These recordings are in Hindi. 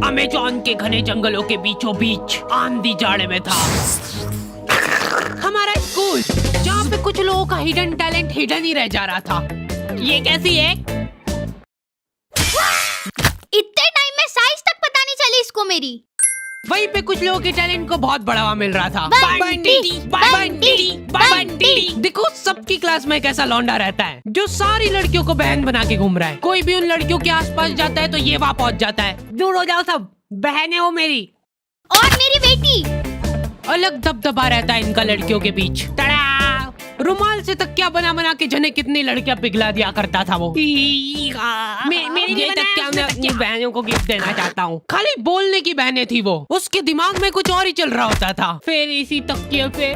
अमेज़न के घने जंगलों के बीचों बीच आंधी जाड़े में था हमारा स्कूल, जहाँ पे कुछ लोगों का हिडन टैलेंट हिडन ही रह जा रहा था। ये कैसी है? इतने टाइम में साइज तक पता नहीं चली इसको मेरी। वहीं पे कुछ लोगों के टैलेंट को बहुत बढ़ावा मिल रहा था। बंटी। देखो सबकी क्लास में एक ऐसा लौंडा रहता है जो सारी लड़कियों को बहन बना के घूम रहा है। कोई भी उन लड़कियों के आसपास जाता है तो ये वहाँ पहुँच जाता है। दूर हो जाओ सब, बहनें हो मेरी। और मेरी बेटी। अलग दबदबा रहता है इनका लड़कियों के बीच। तड़ा! रुमाल से तकिया बना बना के जने कितनी लड़कियां पिघला दिया करता था वो। मेरी ये तकिया मैं अपनी बहनों को गिफ्ट देना चाहता हूँ। खाली बोलने की बहनें थी वो, उसके दिमाग में कुछ और ही चल रहा होता था। फिर इसी तकिए पे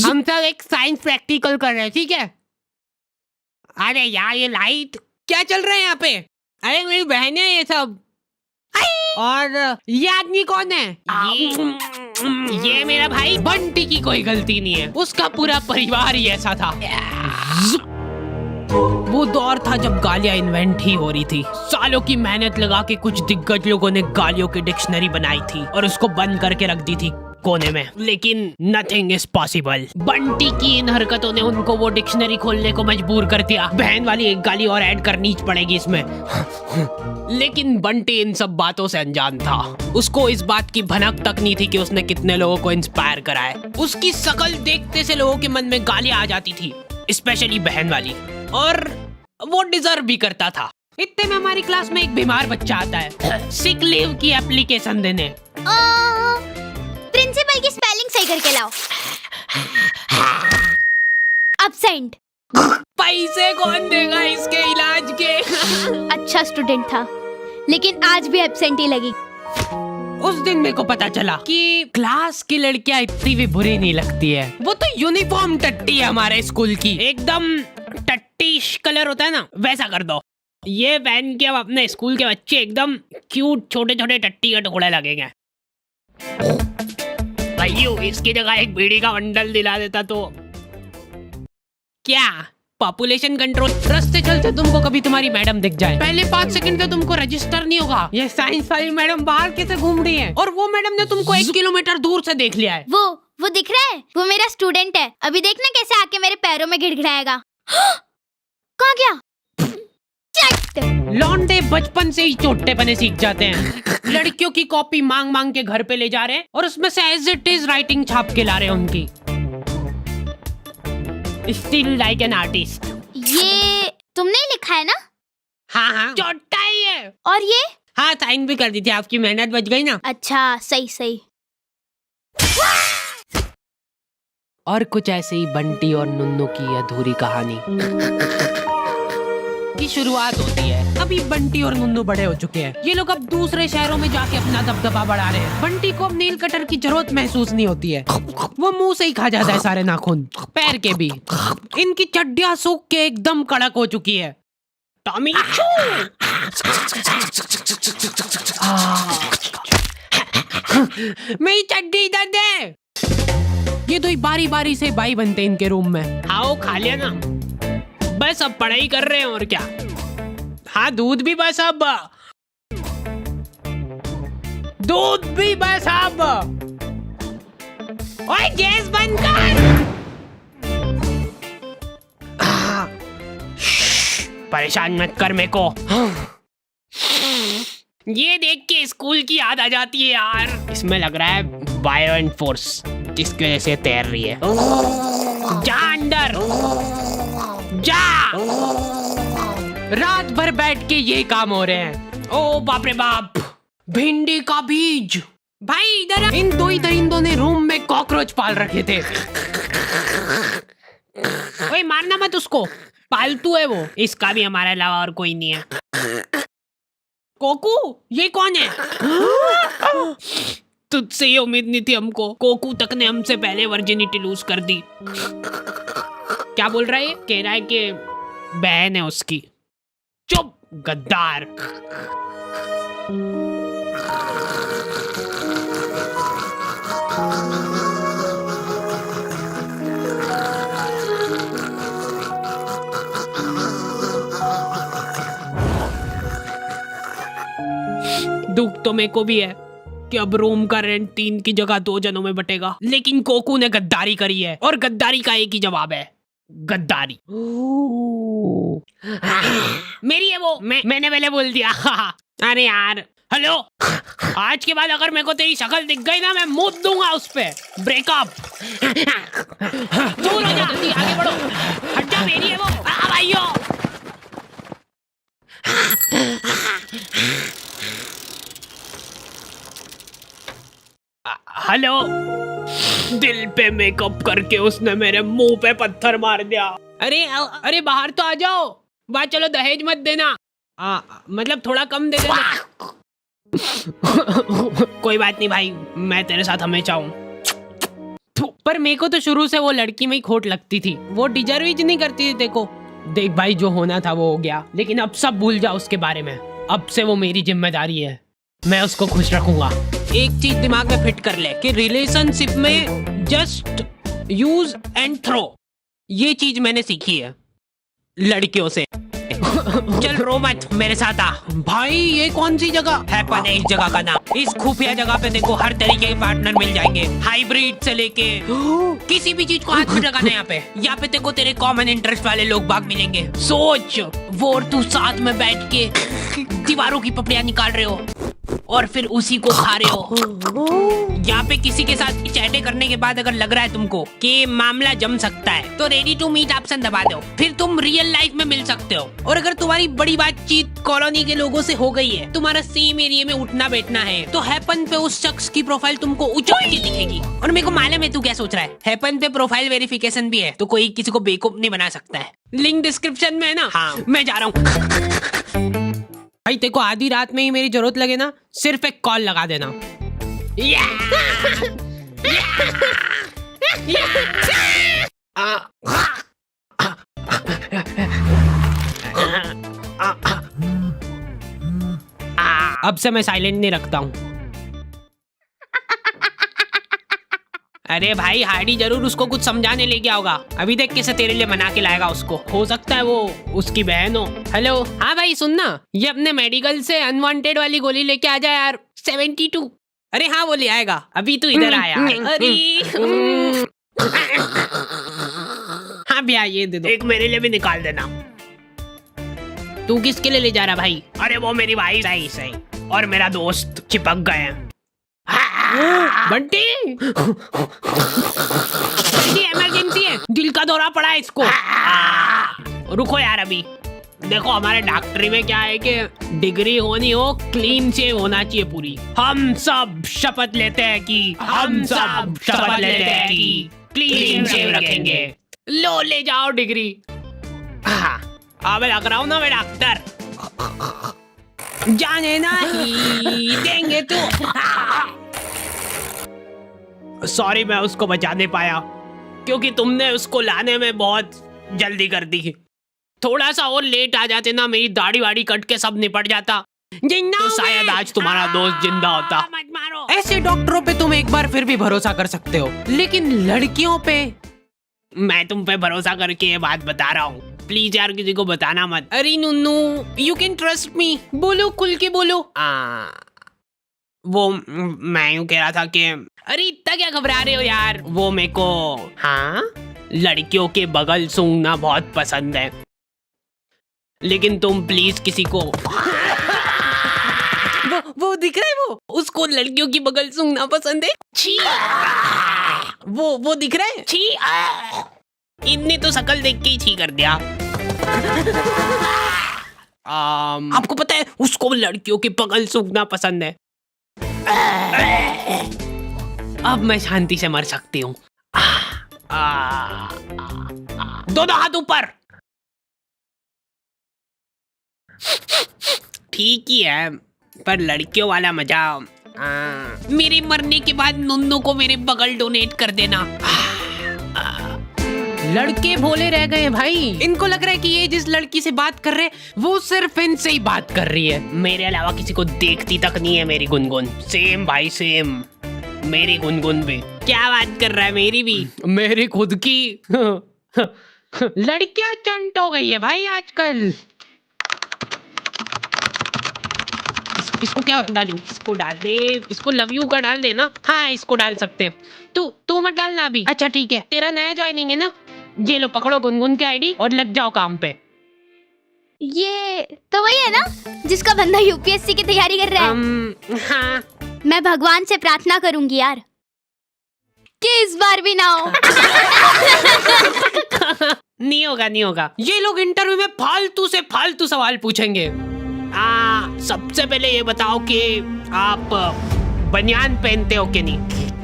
हम सब एक साइंस प्रैक्टिकल कर रहे हैं, ठीक है? अरे यार ये लाइट क्या चल रहा है यहाँ पे? अरे मेरी बहनें ये सब। और ये आदमी कौन है? ये मेरा भाई बंटी की कोई गलती नहीं है, उसका पूरा परिवार ही ऐसा था। वो दौर था जब गालियां इन्वेंट ही हो रही थी। सालों की मेहनत लगा के कुछ दिग्गज लोगों ने गालियों की डिक्शनरी बनाई थी और उसको बंद करके रख दी थी कोने में। लेकिन नथिंग इज पॉसिबल। बंटी की इन हरकतों ने उनको वो डिक्शनरी खोलने को मजबूर कर दिया। बहन वाली एक गाली और ऐड करनी पड़ेगी इसमें। लेकिन बंटी इन सब बातों से अनजान था। उसको इस बात की भनक तक नहीं थी कि उसने कितने लोगों को इंस्पायर करा है। उसकी शकल देखते से लोगों के मन में गालियां आ जाती थी, स्पेशली बहन वाली, और वो डिजर्व भी करता था। इतने में हमारी क्लास में एक बीमार बच्चा आता है सिक लीव की एप्लीकेशन देने। प्रिंसिपल की स्पेलिंग सही करके लाओ। अब्सेंट। पैसे कौन देगा इसके इलाज के? अच्छा स्टूडेंट था, लेकिन आज भी एब्सेंट ही लगी। उस दिन मेरे को पता चला कि क्लास की लड़कियां इतनी भी बुरी नहीं लगती है। वो तो यूनिफॉर्म टट्टी है हमारे स्कूल की, एकदम टट्टीश कलर होता है ना, वैसा कर दो। ये पहन के अब अपने स्कूल के बच्चे एकदम क्यूट छोटे छोटे टट्टी के टुकड़े लगेंगे। भाइयों इसकी जगह एक बीड़ी का बंडल दिला देता तो क्या पॉपुलेशन कंट्रोल। रास्ते चलते तुमको कभी तुम्हारी मैडम दिख जाए, पहले 5 सेकंड तो तुमको रजिस्टर नहीं होगा ये साइंस वाली मैडम बाहर कैसे घूम रही है, और वो मैडम ने तुमको 1 किलोमीटर दूर से देख लिया है। वो दिख रहा है, वो मेरा स्टूडेंट है। अभी देखना कैसे आके मेरे पैरों में गिड़गिड़ाएगा। कहाँ गया? लौंडे बचपन से ही चोटे बने सीख जाते हैं। लड़कियों की कॉपी मांग मांग के घर पे ले जा रहे हैं और उसमें से एज इट इज राइटिंग छाप के ला रहे हैं उनकी। Still like an artist. ये तुमने लिखा है ना? हाँ चोटा ही है। और ये? हाँ साइन भी कर दी थी, आपकी मेहनत बच गई ना। अच्छा सही। और कुछ ऐसे ही बंटी और नुन्नू की अधूरी कहानी की शुरुआत होती है। अभी बंटी और नुन्नू बड़े हो चुके हैं। ये लोग अब दूसरे शहरों में जाके अपना दबदबा बढ़ा रहे हैं। बंटी को अब नील कटर की जरूरत महसूस नहीं होती है, वो मुंह से ही खा जाता है सारे नाखून, पैर के भी। इनकी चड्डियां सूख के एकदम कड़क हो चुकी है। टॉमी मेरी चड्डी इधर दे। ये दो बारी बारी से भाई बनते इनके रूम में। आओ खा लिया ना, बस अब पढ़ाई कर रहे हैं और क्या। हाँ दूध भी बस अब, दूध भी बस अब। ओए गैस बंद कर। परेशान मत कर मेरे को। ये देख के स्कूल की याद आ जाती है यार। इसमें लग रहा है वायलेंट फोर्स जिसकी वजह से तैर रही है। जा अंदर जा। रात भर बैठ के ये काम हो रहे हैं। ओ बाप रे बाप, भिंडी का बीज। भाई इधर इन दो ही दरिंदों ने रूम में कॉकरोच पाल रखे थे। ओए मारना मत उसको, पालतू है वो। इसका भी हमारे अलावा और कोई नहीं है। कोकू ये कौन है? तुझसे ये उम्मीद नहीं थी हमको। कोकू तक ने हमसे पहले वर्जिनिटी लूज कर दी। क्या बोल रहा है? कह रहा है कि बहन है उसकी। चुप गद्दार। दुख तो मेरे को भी है कि अब रूम का रेंट 3 की जगह 2 जनों में बटेगा, लेकिन कोकू ने गद्दारी करी है और गद्दारी का एक ही जवाब है, गद्दारी। मेरी है वो, मैंने पहले बोल दिया। अरे यार, हेलो, आज के बाद अगर मेरे को तेरी शक्ल दिख गई ना, मैं मुंह दूंगा उस पे। ब्रेकअप। दूर हो जा, जल्दी आगे बढ़ो। हट जा, मेरी है वो। भाइयों। हेलो। दिल पे मेकअप करके उसने मेरे मुंह पे पत्थर मार दिया। अरे बाहर तो आ जाओ। बात चलो, दहेज मत देना। मतलब थोड़ा कम दे देना। कोई बात नहीं भाई, मैं तेरे साथ हमेशा हूँ। पर मेरे को तो शुरू से वो लड़की में ही खोट लगती थी। वो डिजर्व ही नहीं करती थी। देखो देख भाई, जो होना था वो हो गया, लेकिन अब सब भूल जा उसके बारे में। अब से वो मेरी जिम्मेदारी है, मैं उसको खुश रखूंगा। एक चीज दिमाग में फिट कर ले कि रिलेशनशिप में जस्ट यूज एंड थ्रो, ये चीज मैंने सीखी है लड़कियों से। चल रो मत, मेरे साथ आ। भाई ये कौन सी जगह है? पता है इस जगह का नाम। इस खुफिया जगह पे देखो हर तरीके के पार्टनर मिल जाएंगे, हाइब्रिड से लेके किसी भी चीज को हाथ में लगाना। यहाँ पे देखो तेरे कॉमन इंटरेस्ट वाले लोग बाग मिलेंगे। सोच, वो और तू साथ में बैठ के दीवारों की पपड़ियां निकाल रहे हो और फिर उसी को खा रहे हो। यहाँ पे किसी के साथ चैटे करने के बाद अगर लग रहा है तुमको कि मामला जम सकता है, तो रेडी टू मीट ऑप्शन दबा दो, फिर तुम रियल लाइफ में मिल सकते हो। और अगर तुम्हारी बड़ी बातचीत कॉलोनी के लोगों से हो गई है, तुम्हारा सेम एरिया में उठना बैठना है, तो हैपन पे उस शख्स की प्रोफाइल तुमको उछल के दिखेगी। और मेरे को मालूम है तू क्या सोच रहा है, हैपन पे प्रोफाइल वेरिफिकेशन भी है, तो कोई किसी को बेवकूफ नहीं बना सकता है। लिंक डिस्क्रिप्शन में है ना। हाँ, मैं जा रहा हूँ। भाई तेको आधी रात में ही मेरी जरूरत लगे ना, सिर्फ एक कॉल लगा देना। अब से मैं साइलेंट नहीं रखता हूँ। अरे भाई हार्डी जरूर उसको कुछ समझाने ले गया होगा। अभी देख कैसे तेरे लिए मना के लाएगा उसको। हो सकता है वो उसकी बहन हो। हेलो, हाँ भाई सुनना, ये अपने मेडिकल से अनवांटेड वाली गोली लेके आ जा यार। 72। अरे हाँ वो ले आएगा। अभी तू इधर आया। अरे हाँ भैया ये दे दो। एक मेरे लिए भी निकाल देना। तू किसके लिए ले जा रहा भाई? अरे वो मेरी भाई सही और मेरा दोस्त चिपक गए हैं। बंटी इमरजेंसी है, दिल का दौरा पड़ा है इसको। रुको यार, अभी देखो हमारे डॉक्टरी में क्या है कि डिग्री होनी हो, क्लीन शेव होना चाहिए पूरी। हम सब शपथ लेते हैं कि क्लीन शेव रखेंगे। लो ले जाओ डिग्री। अब लग रहा हूँ ना मैं डॉक्टर। जाने ना ही देंगे तू। सॉरी मैं उसको बचा नहीं पाया क्योंकि तुमने उसको लाने में बहुत जल्दी कर दी। थोड़ा सा और लेट आ जाते ना, मेरी दाढ़ी वाड़ी कट के सब निपट जाता, तो शायद आज तुम्हारा दोस्त जिंदा होता। मत मारो। ऐसे डॉक्टरों पे तुम एक बार फिर भी भरोसा कर सकते हो, लेकिन लड़कियों पे मैं तुम पे भरोसा करके ये बात बता रहा हूँ। प्लीज यार किसी को बताना मत। अरे नुन्नू, यू कैन ट्रस्ट मी। बोलो, खुल के बोलो। वो मैं यूँ कह रहा था कि अरे इतना क्या घबरा रहे हो यार, वो मेरे को लड़कियों के बगल सूंघना बहुत पसंद है, लेकिन तुम प्लीज किसी को वो दिख रहा है, वो उसको लड़कियों की बगल सूंघना पसंद है। छी, वो दिख रहा है। छी, इनने तो शकल देख के ही छी कर दिया। आपको पता है उसको लड़कियों की बगल सूंघना पसंद है। अब मैं शांति से मर सकती हूँ। दोनों हाथ ऊपर। ठीक ही है, पर लड़कियों वाला मजा। मेरे मरने के बाद नुन्नू को मेरे बगल डोनेट कर देना। लड़के भोले रह गए भाई, इनको लग रहा है कि ये जिस लड़की से बात कर रहे वो सिर्फ इनसे ही बात कर रही है, मेरे अलावा किसी को देखती तक नहीं है मेरी गुनगुन। सेम भाई सेम, मेरी गुनगुन भी। क्या बात कर रहा है, मेरी भी, मेरी खुद की। लड़कियां चंट हो गई है भाई आजकल। इसको क्या डालूं? इसको डाल दे, इसको लव यू का डाल दे ना। हाँ इसको डाल सकते हैं। तू मत डालना अभी। अच्छा ठीक है, तेरा नया ज्वाइनिंग है ना। ये लो पकड़ो गुनगुन की आईडी और लग जाओ काम पे। ये तो वही है ना जिसका बंदा यूपीएससी की तैयारी कर रहा है। हाँ मैं भगवान से प्रार्थना करूंगी यार कि इस बार भी ना हो। नहीं होगा नहीं होगा। ये लोग इंटरव्यू में फालतू से फालतू सवाल पूछेंगे। सबसे पहले ये बताओ कि आप बनियान पहनते हो कि नहीं?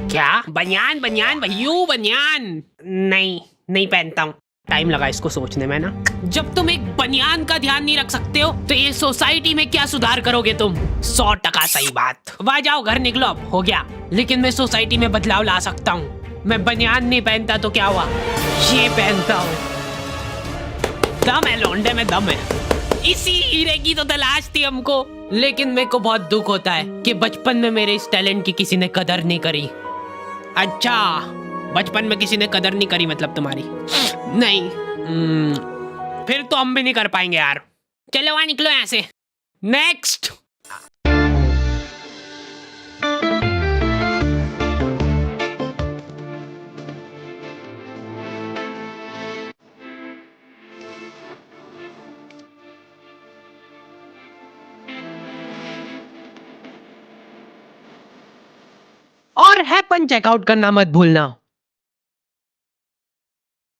क्या बनियान? बनियान भैयू बनियान? नहीं पहनता हूँ। टाइम लगा इसको सोचने में ना। जब तुम एक बनियान का ध्यान नहीं रख सकते हो तो ये सोसाइटी में क्या सुधार करोगे तुम? 100% सही बात। वाह जाओ घर निकलो, अब हो गया। लेकिन मैं सोसाइटी में बदलाव ला सकता हूँ। मैं बनियान नहीं पहनता तो क्या हुआ, ये पहनता हूँ। दम है लौंडे में, दम है। इसी हीरे की तो तलाश थी हमको। लेकिन मेरे को बहुत दुख होता है कि बचपन में मेरे इस टैलेंट की किसी ने कदर नहीं करी। अच्छा बचपन में किसी ने कदर नहीं करी मतलब तुम्हारी? नहीं फिर तो हम भी नहीं कर पाएंगे यार। चलो वहां निकलो यहाँ से। नेक्स्ट। और हैपन चेकआउट करना मत भूलना।